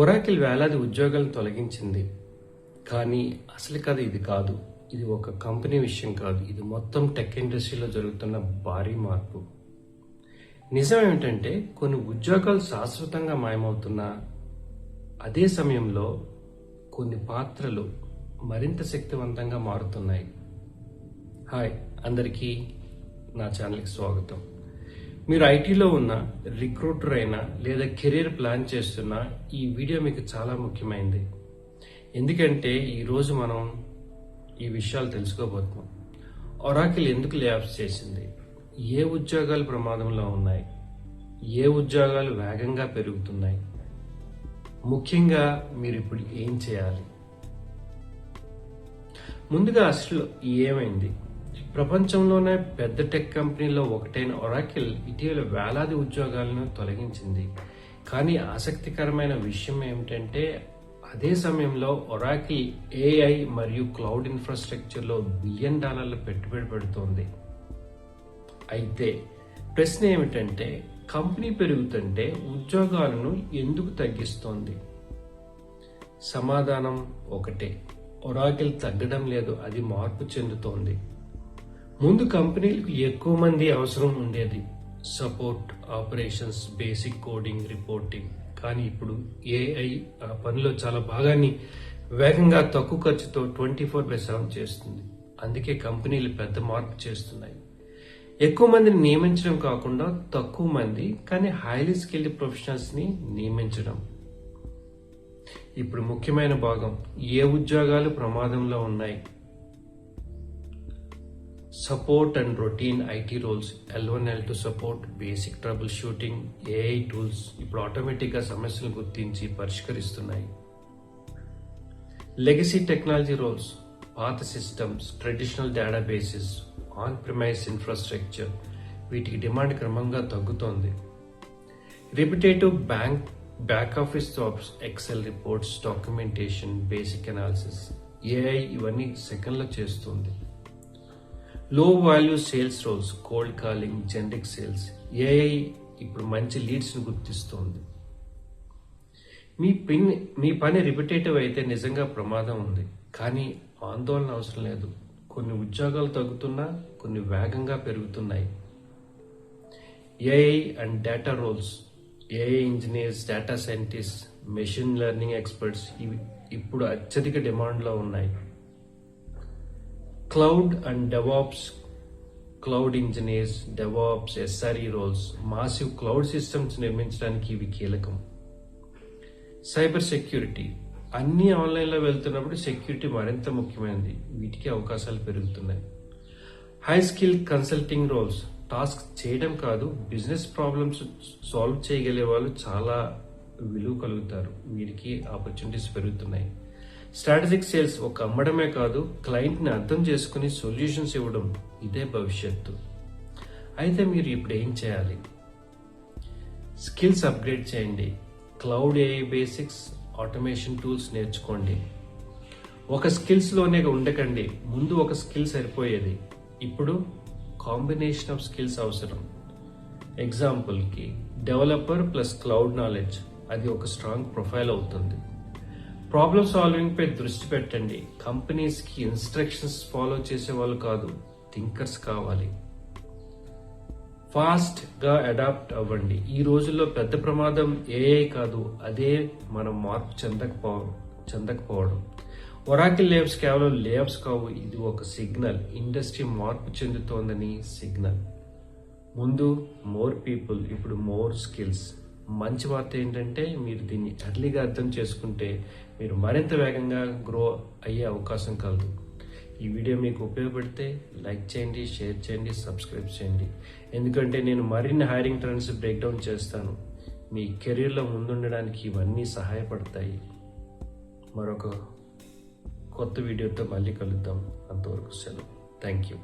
Oracle వేలాది ఉద్యోగాలను తొలగించింది. కానీ అసలు కథ ఇది కాదు. ఇది ఒక కంపెనీ విషయం కాదు. ఇది మొత్తం టెక్ ఇండస్ట్రీలో జరుగుతున్న భారీ మార్పు. నిజం ఏమిటంటే కొన్ని ఉద్యోగాలు శాశ్వతంగా మాయమవుతున్నా అదే సమయంలో కొన్ని పాత్రలు మరింత శక్తివంతంగా మారుతున్నాయి. హాయ్ అందరికీ, నా ఛానల్కి స్వాగతం. మీరు ఐటీలో ఉన్న రిక్రూటర్ అయినా లేదా కెరీర్ ప్లాన్ చేస్తున్నా ఈ వీడియో మీకు చాలా ముఖ్యమైనది. ఎందుకంటే ఈరోజు మనం ఈ విషయాలు తెలుసుకోబోతున్నాం. ఒరాకిల్ ఎందుకు లేఆఫ్స్ చేసింది, ఏ ఉద్యోగాలు ప్రమాదంలో ఉన్నాయి, ఏ ఉద్యోగాలు వేగంగా పెరుగుతున్నాయి, ముఖ్యంగా మీరు ఇప్పుడు ఏం చేయాలి. ముందుగా అసలు ఏమైంది? ప్రపంచంలోనే పెద్ద టెక్ కంపెనీలో ఒకటైన ఒరాకిల్ ఇటీవల వేలాది ఉద్యోగాలను తొలగించింది. కానీ ఆసక్తికరమైన విషయం ఏమిటంటే అదే సమయంలో ఒరాకిల్ ఏఐ మరియు క్లౌడ్ ఇన్ఫ్రాస్ట్రక్చర్లో $1 బిలియన్ పెట్టుబడి పెడుతోంది. అయితే ప్రశ్న ఏమిటంటే కంపెనీ పెరుగుతుంటే ఉద్యోగాలను ఎందుకు తగ్గిస్తోంది? సమాధానం ఒకటే, ఒరాకిల్ తగ్గడం లేదు, అది మార్పు చెందుతోంది. ముందు కంపెనీలకు ఎక్కువ మంది అవసరం ఉండేది, support, operations, basic coding, reporting. కానీ ఇప్పుడు ఏఐ ఆ పనిలో చాలా భాగాన్ని వేగంగా తక్కువ ఖర్చుతో 24/7 చేస్తుంది. అందుకే కంపెనీలు పెద్ద మార్పు చేస్తున్నాయి. ఎక్కువ మందిని నియమించడం కాకుండా తక్కువ మంది కానీ హైలీ స్కిల్డ్ ప్రొఫెషనల్స్ ని నియమించడం. ఇప్పుడు ముఖ్యమైన భాగం, ఏ ఉద్యోగాలు ప్రమాదంలో ఉన్నాయి. Support and routine IT roles, L1 L2 support, basic trouble shooting, AI tools ఇప్పుడు ఆటోమేటిక్గా సమస్యలను గుర్తించి పరిష్కరిస్తున్నాయి. లెగసీ టెక్నాలజీ రోల్స్, పాత systems, traditional databases, on premise infrastructure, వీటికి డిమాండ్ క్రమంగా తగ్గుతోంది. Repetitive back office jobs, excel reports, documentation, basic analysis, AI ఇవన్నీ సెకండ్లో చేస్తుంది. Low value sales roles, cold calling, generic sales, AI ఇప్పుడు మంచి లీడ్స్ని గుర్తిస్తోంది. మీ పని రిపిటేటివ్ అయితే నిజంగా ప్రమాదం ఉంది, కానీ ఆందోళన అవసరం లేదు. కొన్ని ఉద్యోగాలు తగ్గుతున్నా కొన్ని వేగంగా పెరుగుతున్నాయి. AI and data roles, AI engineers, data scientist, machine learning experts ఇవి ఇప్పుడు అత్యధిక డిమాండ్లో ఉన్నాయి. Cloud and DevOps, cloud engineers, DevOps, SRE roles, massive cloud systems నిర్మించడానికి ఇవి కీలకం. సైబర్ సెక్యూరిటీ, అన్ని ఆన్లైన్లో వెళ్తున్నప్పుడు సెక్యూరిటీ మరింత ముఖ్యమైనది. వీటికి అవకాశాలు పెరుగుతున్నాయి. High skill consulting roles, task చేయడం కాదు, బిజినెస్ ప్రాబ్లమ్స్ సాల్వ్ చేయగలిగే వాళ్ళు చాలా విలువ కలుగుతారు. వీరికి ఆపర్చునిటీస్ పెరుగుతున్నాయి. స్ట్రాటజిక్ సేల్స్, ఒక అమ్మడమే కాదు, క్లయింట్ని అర్థం చేసుకుని సొల్యూషన్స్ ఇవ్వడం, ఇదే భవిష్యత్తు. అయితే మీరు ఇప్పుడు ఏం చేయాలి? స్కిల్స్ అప్గ్రేడ్ చేయండి. Cloud AI basics, automation tools నేర్చుకోండి. ఒక స్కిల్స్లోనే ఉండకండి. ముందు ఒక స్కిల్ సరిపోయేది, ఇప్పుడు కాంబినేషన్ ఆఫ్ స్కిల్స్ అవసరం. ఎగ్జాంపుల్కి డెవలపర్ ప్లస్ క్లౌడ్ నాలెడ్జ్, అది ఒక స్ట్రాంగ్ ప్రొఫైల్ అవుతుంది. ప్రాబ్లమ్ సాల్వింగ్ పై దృష్టి పెట్టండి. కంపెనీస్కి ఇన్స్ట్రక్షన్స్ ఫాలో చేసే వాళ్ళు కాదు, థింకర్స్ కావాలి. ఫాస్ట్గా అడాప్ట్ అవ్వండి. ఈ రోజుల్లో పెద్ద ప్రమాదం ఏఐ కాదు, అదే మనం మార్పు చెందకపోవడం. ఒరాకిల్ లేఆఫ్స్ కేవలం లేఆఫ్స్ కావు, ఇది ఒక సిగ్నల్. ఇండస్ట్రీ మార్పు చెందుతోందని సిగ్నల్. ముందు మోర్ పీపుల్, ఇప్పుడు మోర్ స్కిల్స్. మంచి వార్త ఏంటంటే మీరు దీన్ని ఎర్లీగా అర్థం చేసుకుంటే మీరు మరింత వేగంగా గ్రో అయ్యే అవకాశం కలదు. ఈ వీడియో మీకు ఉపయోగపడితే లైక్ చేయండి, షేర్ చేయండి, సబ్స్క్రైబ్ చేయండి. ఎందుకంటే నేను మరిన్ని హైరింగ్ ట్రెండ్స్ బ్రేక్డౌన్ చేస్తాను. మీ కెరీర్లో ముందుండడానికి ఇవన్నీ సహాయపడతాయి. మరొక కొత్త వీడియోతో మళ్ళీ కలుద్దాం. అంతవరకు సెలవు. Thank you.